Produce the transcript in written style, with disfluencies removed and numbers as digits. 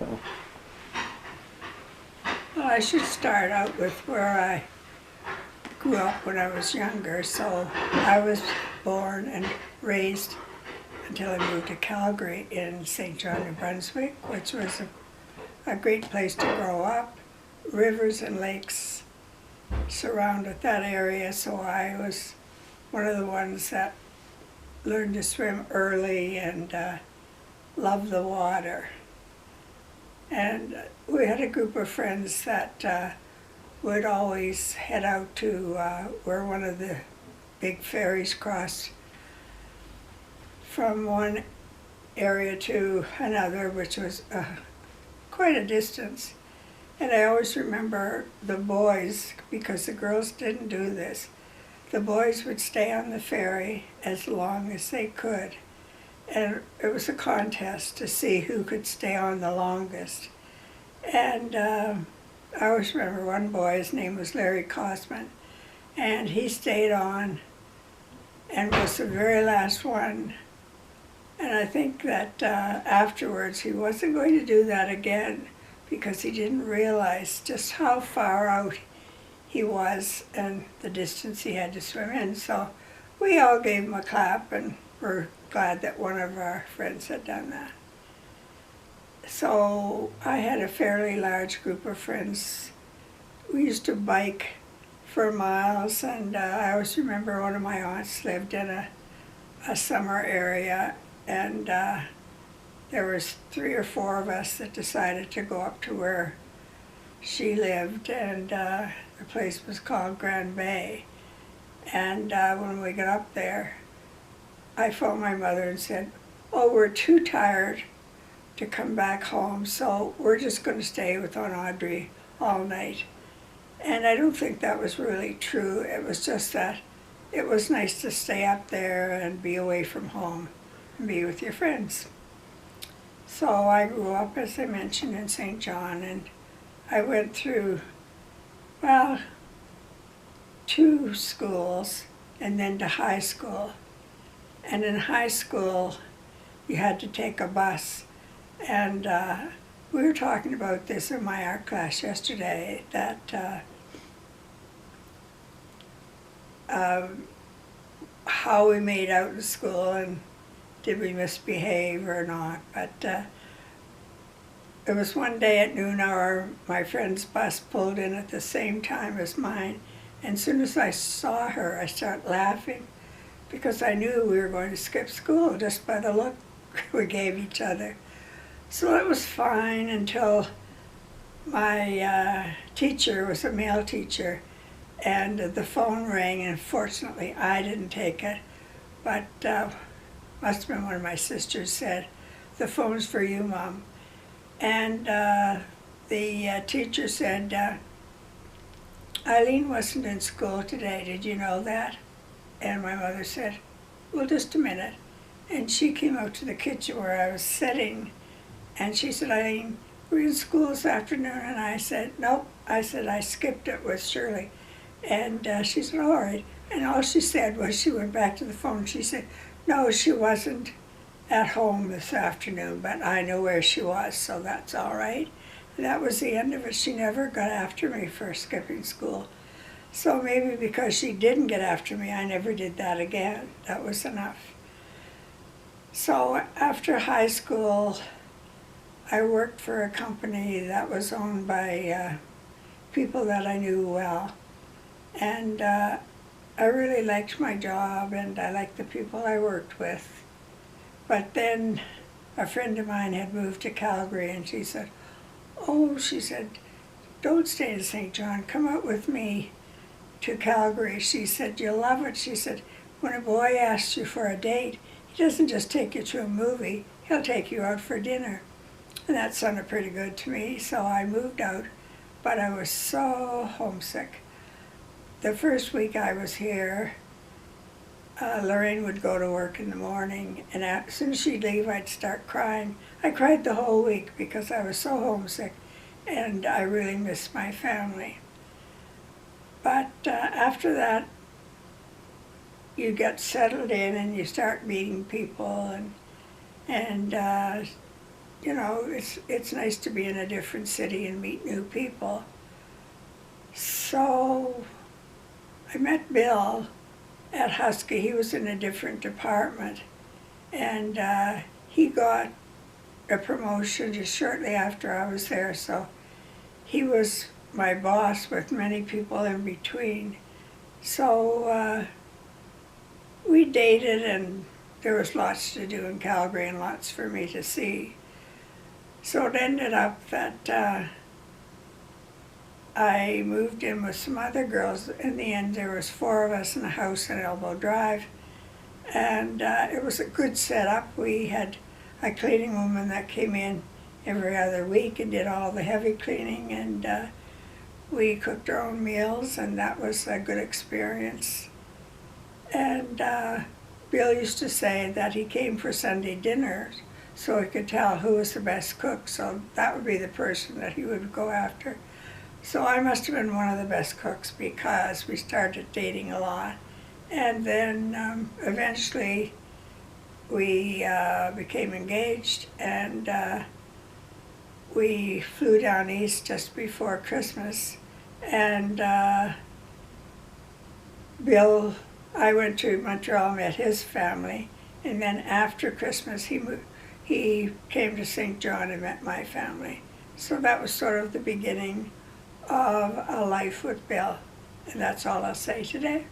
Well, I should start out with where I grew up when I was younger. So I was born and raised until I moved to Calgary in St. John, New Brunswick, which was a great place to grow up. Rivers and lakes surrounded that area, so I was one of the ones that learned to swim early and loved the water. And we had a group of friends that would always head out to where one of the big ferries crossed from one area to another, which was quite a distance. And I always remember the boys, because the girls didn't do this, the boys would stay on the ferry as long as they could. And it was a contest to see who could stay on the longest. And I always remember one boy, his name was Larry Cosman, and he stayed on and was the very last one. And I think that afterwards he wasn't going to do that again because he didn't realize just how far out he was and the distance he had to swim in. So we all gave him a clap and were glad that one of our friends had done that. So I had a fairly large group of friends. We used to bike for miles, and I always remember one of my aunts lived in a summer area, and there was 3 or 4 of us that decided to go up to where she lived, and the place was called Grand Bay. And when we got up there, I phoned my mother and said, "Oh, we're too tired to come back home, so we're just going to stay with Aunt Audrey all night." And I don't think that was really true. It was just that it was nice to stay up there and be away from home and be with your friends. So I grew up, as I mentioned, in St. John, and I went through, well, 2 schools and then to high school. And in high school, you had to take a bus. And we were talking about this in my art class yesterday, that how we made out in school and did we misbehave or not. But it was one day at noon hour, my friend's bus pulled in at the same time as mine. And as soon as I saw her, I started laughing because I knew we were going to skip school just by the look we gave each other. So it was fine until my teacher was a male teacher, and the phone rang, and fortunately I didn't take it, but must have been one of my sisters said, "The phone's for you, Mom." And the teacher said, "Eileen wasn't in school today, did you know that?" And my mother said, "Well, just a minute." And she came out to the kitchen where I was sitting, and she said, "Eileen, were you in school this afternoon?" And I said, "Nope." I said, "I skipped it with Shirley." And she said, "All right." And all she said was, she went back to the phone. She said, "No, she wasn't at home this afternoon, but I know where she was, so that's all right." And that was the end of it. She never got after me for skipping school. So maybe because she didn't get after me, I never did that again. That was enough. So after high school, I worked for a company that was owned by people that I knew well. And I really liked my job, and I liked the people I worked with. But then a friend of mine had moved to Calgary, and she said, "Oh," she said, "don't stay in St. John. Come out with me to Calgary." She said, "You'll love it." She said, "When a boy asks you for a date, he doesn't just take you to a movie, he'll take you out for dinner." And that sounded pretty good to me, so I moved out, but I was so homesick. The first week I was here, Lorraine would go to work in the morning, and as soon as she'd leave, I'd start crying. I cried the whole week because I was so homesick, and I really missed my family. But after that, you get settled in and you start meeting people, and it's nice to be in a different city and meet new people. So I met Bill at Husky. He was in a different department, and he got a promotion just shortly after I was there, so he was my boss with many people in between. So we dated, and there was lots to do in Calgary and lots for me to see. So it ended up that I moved in with some other girls. In the end, there was 4 of us in a house in Elbow Drive, and it was a good setup. We had a cleaning woman that came in every other week and did all the heavy cleaning, and we cooked our own meals, and that was a good experience. And Bill used to say that he came for Sunday dinners so he could tell who was the best cook, so that would be the person that he would go after. So I must have been one of the best cooks because we started dating a lot. And then eventually we became engaged, and we flew down east just before Christmas. And Bill, I went to Montreal, met his family, and then after Christmas he came to St. John and met my family. So that was sort of the beginning of a life with Bill, and that's all I'll say today.